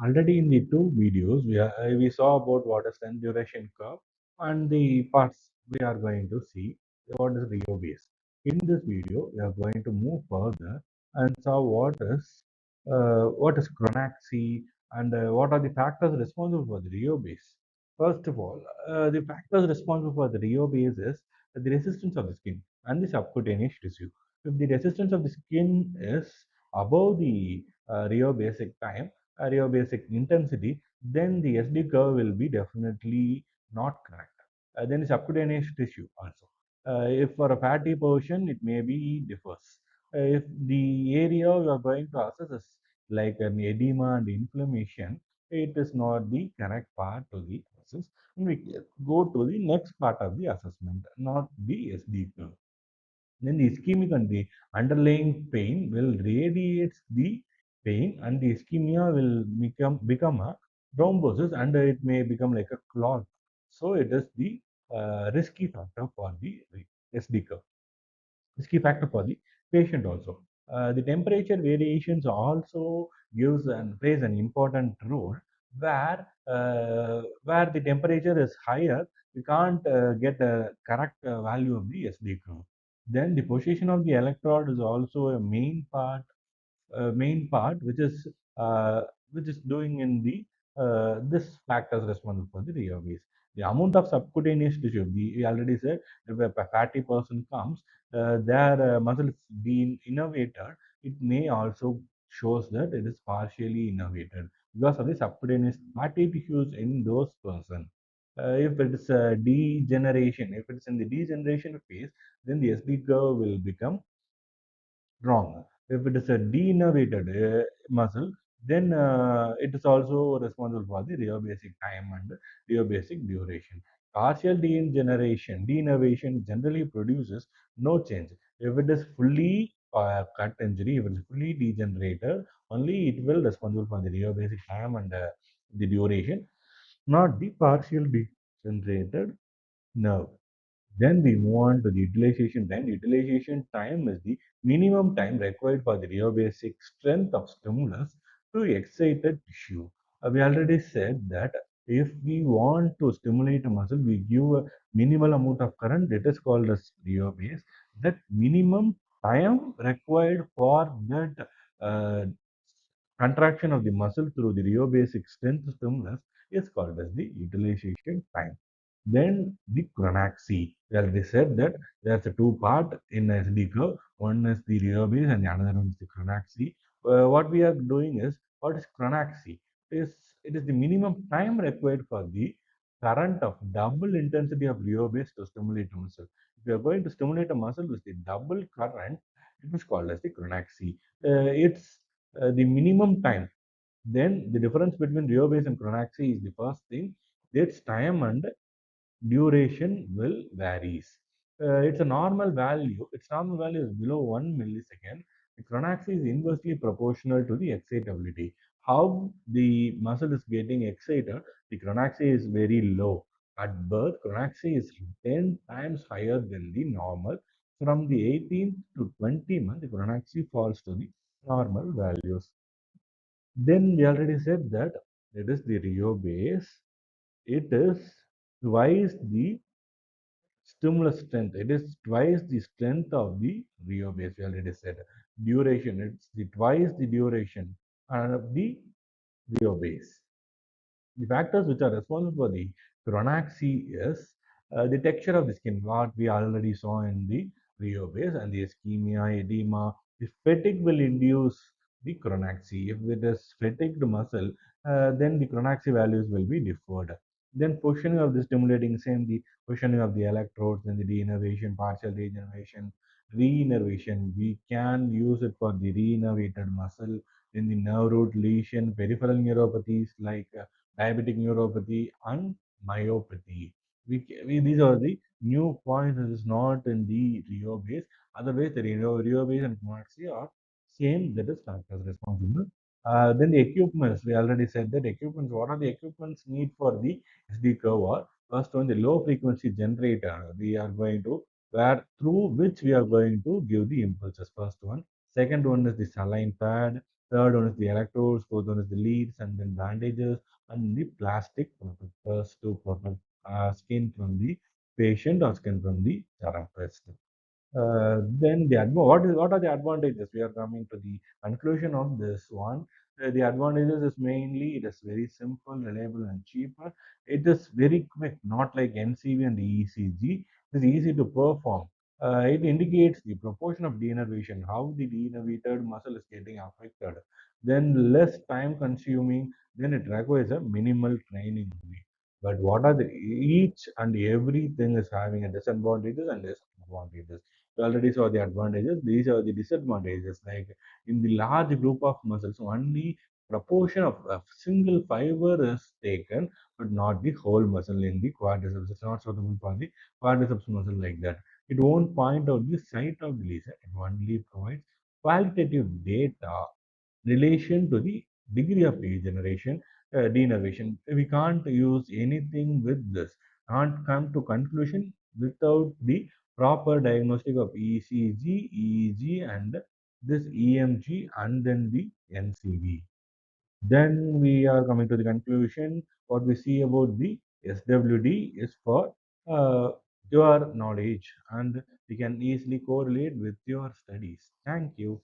Already in the two videos, we saw about what is time duration curve and the parts we are going to see what is Rio base. In this video, we are going to move further and saw what is chronaxy and what are the factors responsible for the Rio base. First of all, the factors responsible for the Rio base is the resistance of the skin and the subcutaneous tissue. If the resistance of the skin is above the Rio basic time, your basic intensity, then the SD curve will be definitely not correct. Then the subcutaneous tissue also. If for a fatty portion, it may be differs. If the area you are going to assess is like an edema and inflammation, it is not the correct part to the assess. We go to the next part of the assessment, not the SD curve. Then the ischemic and the underlying pain will radiate the pain, and the ischemia will become a thrombosis, and it may become like a clot. So it is the risky factor for the SD curve. Risky factor for the patient also. The temperature variations also gives and plays an important role where the temperature is higher, we can't get a correct value of the SD curve. Then the position of the electrode is also a main part which is doing in the this factors responsible for the reobese. The amount of subcutaneous tissue, we already said, if a fatty person comes, their muscle is being innervated, it may also shows that it is partially innervated because of the subcutaneous fatty tissues in those person. If it is a degeneration, if it's in the degeneration phase, then the SD curve will become wrong. If it is a denervated muscle, then it is also responsible for the rheobasic time and rheobasic duration. Partial denervation generally produces no change. If it is fully cut injury, if it is fully degenerated, only it will responsible for the rheobasic time and the duration, not the partial degenerated nerve. Then we move on to the utilization time. Utilization time is the minimum time required for the rheobasic strength of stimulus to excited tissue. We already said that if we want to stimulate a muscle, we give a minimal amount of current. It is called as rheobase. That minimum time required for that contraction of the muscle through the rheobasic strength stimulus is called as the utilization time. Then the chronaxy. Well, they said that there's a two part in SD curve. One is the rheobase and the another one is the chronaxy. What we are doing is, what is chronaxy? It is the minimum time required for the current of double intensity of rheobase to stimulate a muscle. If you are going to stimulate a muscle with the double current, it is called as the chronaxy. It's the minimum time. Then the difference between rheobase and chronaxy is the first thing. Its time and duration will varies. Its normal value is below 1 millisecond. The chronaxy is inversely proportional to the excitability. How the muscle is getting excited, the chronaxy is very low. At birth, chronaxy is 10 times higher than the normal. From the 18th to 20 month, the chronaxy falls to the normal values. Then we already said that it is the Rio base. It is twice the stimulus strength. It is twice the strength of the Rio base. We already said duration. It's the twice the duration of the Rio base. The factors which are responsible for the chronaxy is the texture of the skin, what we already saw in the Rio base, and the ischemia, edema. The fatigue will induce the chronaxy. If it is fatigued muscle, then the chronaxy values will be deferred. Then positioning of the stimulating, same the positioning of the electrodes, then the denervation, partial degeneration, reinnervation. We can use it for the reinnervated muscle. Then the nerve root lesion, peripheral neuropathies like diabetic neuropathy, and myopathy. These are the new points that is not in the Rio base. Otherwise, the Rio base and chromaxy are same, that is factors responsible. Then the equipments, we already said that equipments, what are the equipments need for the SD curve? Or first one, the low frequency generator, we are going to, where through which we are going to give the impulses. First one. Second one is the saline pad. Third one is the electrodes, fourth one is the leads, and then bandages, and the plastic protectors to protect skin from the patient or skin from the therapist. Then what are the advantages? We are coming to the conclusion of this one. The advantages is mainly it is very simple, reliable, and cheaper. It is very quick, not like NCV and the ECG. It is easy to perform. It indicates the proportion of denervation, how the denervated muscle is getting affected. Then less time consuming. Then it requires a minimal training only. But what are the each and everything is having a disadvantages and disadvantages. We already saw the advantages. These are the disadvantages. Like in the large group of muscles, only proportion of a single fiber is taken, but not the whole muscle in the quadriceps. It's not suitable for the quadriceps muscle like that. It won't point out the site of the lesion. It only provides qualitative data relation to the degree of degeneration, denervation. We can't use anything with this. Can't come to conclusion without the proper diagnostic of ECG, EEG, and this EMG, and then the NCV. Then we are coming to the conclusion. What we see about the SWD is for your knowledge, and we can easily correlate with your studies. Thank you.